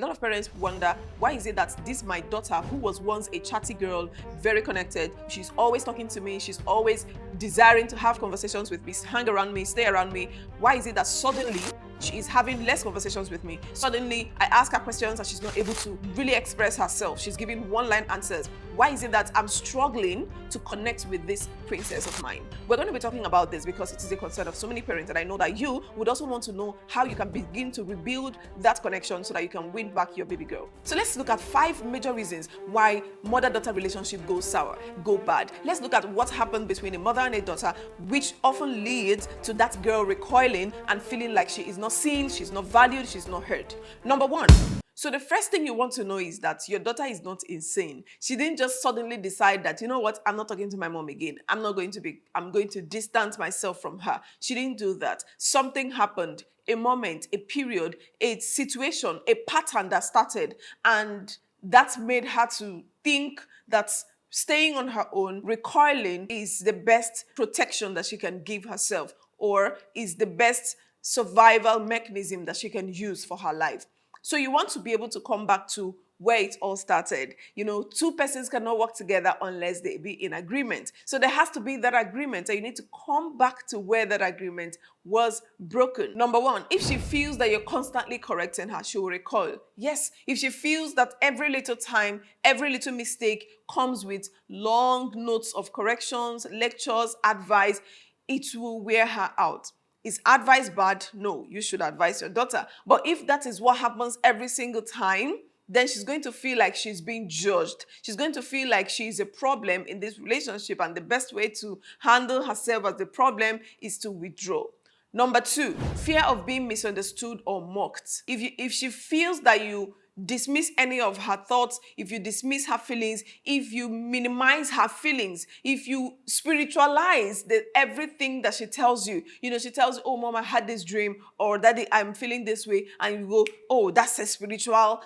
lot of parents wonder, why is it that this my daughter, who was once a chatty girl, very connected, she's always talking to me, she's always desiring to have conversations with me, hang around me, stay around me, why is it that suddenly she is having less conversations with me? Suddenly, I ask her questions and she's not able to really express herself. She's giving one-line answers. Why is it that I'm struggling to connect with this princess of mine? We're going to be talking about this because it is a concern of so many parents, and I know that you would also want to know how you can begin to rebuild that connection so that you can win back your baby girl. So let's look at 5 major reasons why mother-daughter relationship goes sour, go bad. Let's look at what happened between a mother and a daughter, which often leads to that girl recoiling and feeling like she is not seen, she's not valued, she's not heard. Number 1. So the first thing you want to know is that your daughter is not insane. She didn't just suddenly decide that, you know what, I'm not talking to my mom again. I'm going to distance myself from her. She didn't do that. Something happened, a moment, a period, a situation, a pattern that started, and that made her to think that staying on her own, recoiling, is the best protection that she can give herself, or is the best survival mechanism that she can use for her life. So you want to be able to come back to where it all started. You know, 2 persons cannot work together unless they be in agreement. So there has to be that agreement, and you need to come back to where that agreement was broken. Number 1, if she feels that you're constantly correcting her, she will recoil. Yes, if she feels that every little time, every little mistake comes with long notes of corrections, lectures, advice, it will wear her out. Is advice bad? No, you should advise your daughter. But if that is what happens every single time, then she's going to feel like she's being judged. She's going to feel like she's a problem in this relationship, and the best way to handle herself as the problem is to withdraw. Number 2, fear of being misunderstood or mocked. If she feels that you dismiss any of her thoughts, if you dismiss her feelings, if you minimize her feelings, if you spiritualize everything that she tells you, she tells you, oh, mom, I had this dream, or daddy, I'm feeling this way, and you go, oh, that's a spiritual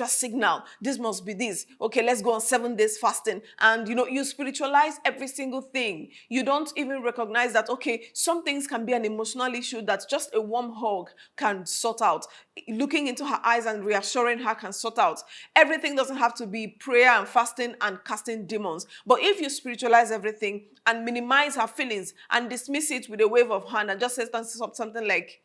signal. This must be this. Okay, let's go on 7 days fasting. And you spiritualize every single thing. You don't even recognize that, okay, some things can be an emotional issue that just a warm hug can sort out. Looking into her eyes and reassuring her can sort out. Everything doesn't have to be prayer and fasting and casting demons. But if you spiritualize everything and minimize her feelings and dismiss it with a wave of hand and just say something like,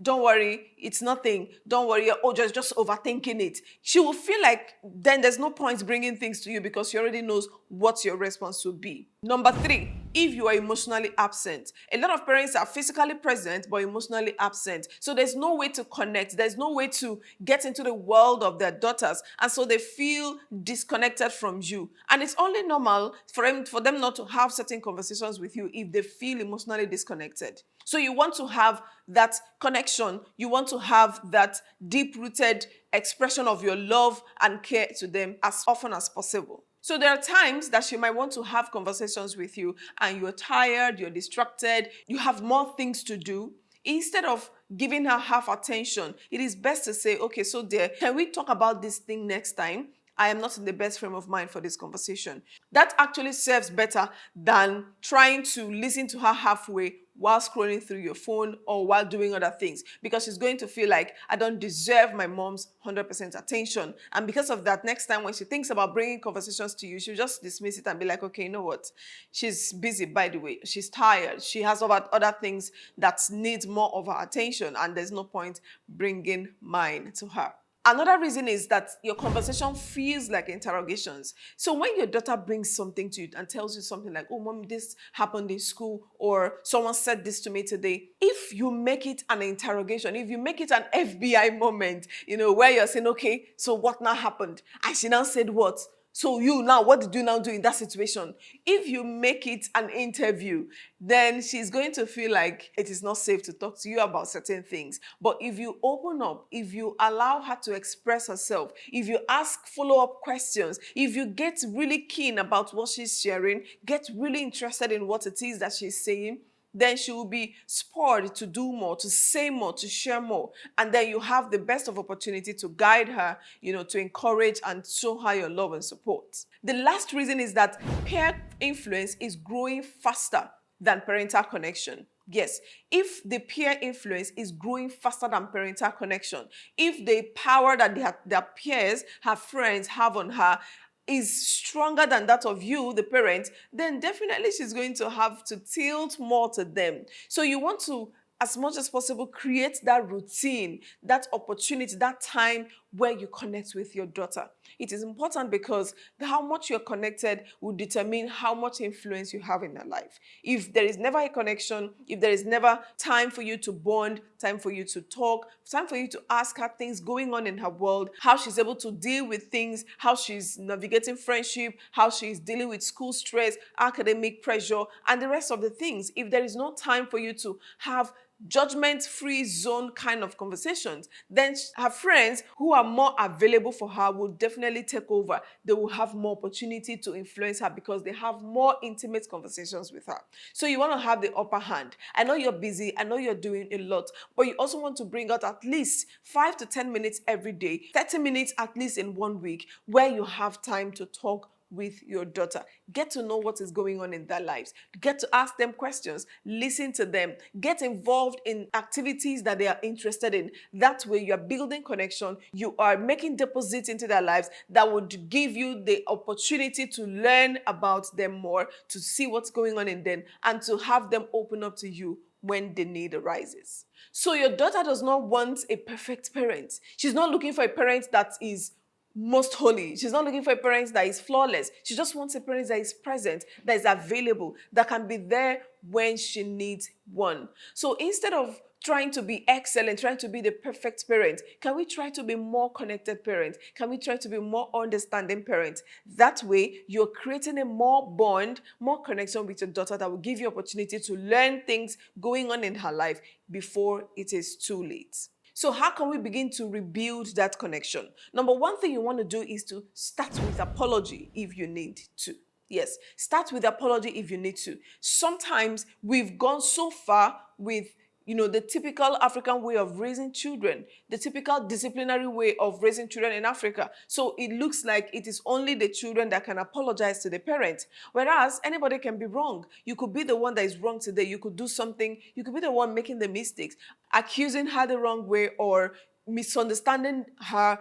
don't worry, it's nothing, don't worry, oh, just overthinking it, she will feel like then there's no point bringing things to you because she already knows what your response will be. Number 3, if you are emotionally absent. A lot of parents are physically present but emotionally absent. So there's no way to connect. There's no way to get into the world of their daughters. And so they feel disconnected from you. And it's only normal for them not to have certain conversations with you if they feel emotionally disconnected. So you want to have that connection. You want to have that deep-rooted expression of your love and care to them as often as possible. So there are times that she might want to have conversations with you and you're tired, you're distracted, you have more things to do. Instead of giving her half attention, it is best to say, okay, so dear, can we talk about this thing next time? I am not in the best frame of mind for this conversation. That actually serves better than trying to listen to her halfway while scrolling through your phone or while doing other things, because she's going to feel like, I don't deserve my mom's 100% attention. And because of that, next time when she thinks about bringing conversations to you, she'll just dismiss it and be like, okay, you know what? She's busy, by the way. She's tired. She has other things that need more of her attention, and there's no point bringing mine to her. Another reason is that your conversation feels like interrogations. So when your daughter brings something to you and tells you something like, oh, mom, this happened in school, or someone said this to me today, if you make it an interrogation, if you make it an FBI moment, where you're saying, okay, so what now happened? And she now said what? So what did you now do in that situation? If you make it an interview, then she's going to feel like it is not safe to talk to you about certain things. But if you open up, if you allow her to express herself, if you ask follow-up questions, if you get really keen about what she's sharing, get really interested in what it is that she's saying, then she will be spurred to do more, to say more, to share more. And then you have the best of opportunity to guide her, to encourage and show her your love and support. The last reason is that peer influence is growing faster than parental connection. Yes, if the peer influence is growing faster than parental connection, if the power that their peers, her friends have on her is stronger than that of you, the parent, then definitely she's going to have to tilt more to them. So you want to, as much as possible, create that routine, that opportunity, that time where you connect with your daughter. It is important because how much you're connected will determine how much influence you have in her life. If there is never a connection, if there is never time for you to bond, time for you to talk, time for you to ask her things going on in her world, how she's able to deal with things, how she's navigating friendship, how she's dealing with school stress, academic pressure, and the rest of the things. If there is no time for you to have judgment-free zone kind of conversations, then her friends who are more available for her will definitely take over. They will have more opportunity to influence her because they have more intimate conversations with her. So you want to have the upper hand. I know you're busy, I know you're doing a lot, but you also want to bring out at least 5 to 10 minutes every day, 30 minutes at least in 1 week, where you have time to talk with your daughter. Get to know what is going on in their lives. Get to ask them questions, listen to them, get involved in activities that they are interested in. That way you're building connection, you are making deposits into their lives that would give you the opportunity to learn about them more, to see what's going on in them, and to have them open up to you when the need arises. So your daughter does not want a perfect parent. She's not looking for a parent that is most holy. She's not looking for a parent that is flawless. She just wants a parent that is present, that is available, that can be there when she needs one. So instead of trying to be excellent, trying to be the perfect parent, can we try to be more connected parent? Can we try to be more understanding parent? That way, you're creating a more bond, more connection with your daughter that will give you opportunity to learn things going on in her life before it is too late. So how can we begin to rebuild that connection? Number one thing you want to do is to start with apology if you need to. Yes, start with apology if you need to. Sometimes we've gone so far with the typical African way of raising children, the typical disciplinary way of raising children in Africa. So it looks like it is only the children that can apologize to the parent. Whereas anybody can be wrong. You could be the one that is wrong today. You could do something. You could be the one making the mistakes, accusing her the wrong way, or misunderstanding her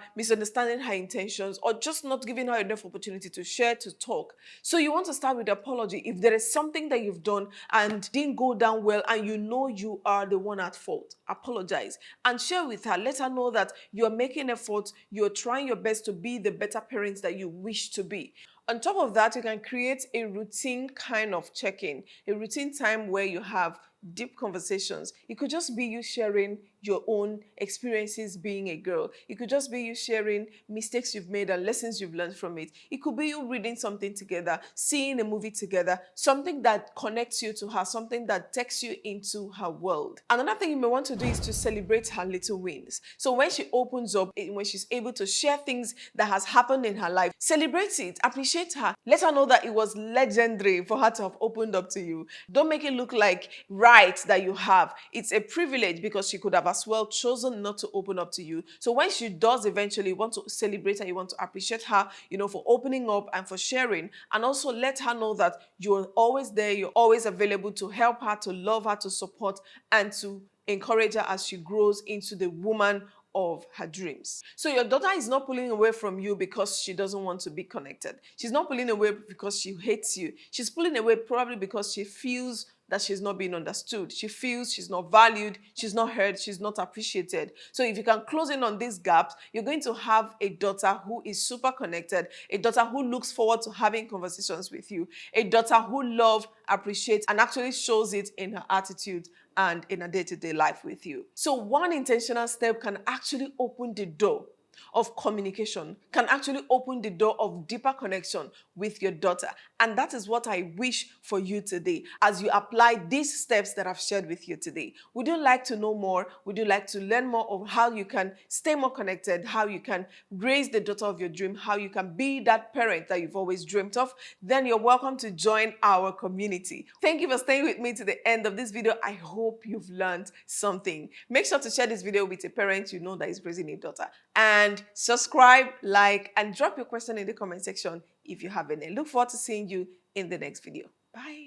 intentions, or just not giving her enough opportunity to share, to talk. So you want to start with apology. If there is something that you've done and didn't go down well and you know you are the one at fault, apologize and share with her. Let her know that you're making effort, you're trying your best to be the better parents that you wish to be. On top of that, you can create a routine kind of check-in, a routine time where you have deep conversations. It could just be you sharing your own experiences being a girl. It could just be you sharing mistakes you've made and lessons you've learned from it. It could be you reading something together, seeing a movie together, something that connects you to her, something that takes you into her world. Another thing you may want to do is to celebrate her little wins. So when she opens up, when she's able to share things that has happened in her life, celebrate it, appreciate her. Let her know that it was legendary for her to have opened up to you. Don't make it look like right that you have. It's a privilege because she could have as well chosen not to open up to you. So when she does eventually, you want to celebrate her, you want to appreciate her, for opening up and for sharing, and also let her know that you're always there, you're always available to help her, to love her, to support, and to encourage her as she grows into the woman of her dreams. So your daughter is not pulling away from you because she doesn't want to be connected. She's not pulling away because she hates you. She's pulling away probably because she feels that she's not being understood. She feels she's not valued, she's not heard, she's not appreciated. So if you can close in on these gaps, you're going to have a daughter who is super connected, a daughter who looks forward to having conversations with you, a daughter who loves, appreciates, and actually shows it in her attitude and in a day-to-day life with you. So one intentional step can actually open the door of communication, can actually open the door of deeper connection with your daughter. And that is what I wish for you today as you apply these steps that I've shared with you today. Would you like to know more? Would you like to learn more of how you can stay more connected, how you can raise the daughter of your dream, how you can be that parent that you've always dreamt of? Then you're welcome to join our community. Thank you for staying with me to the end of this video. I hope you've learned something. Make sure to share this video with a parent you know that is raising a daughter. And subscribe, like, and drop your question in the comment section if you have any. Look forward to seeing you in the next video. Bye.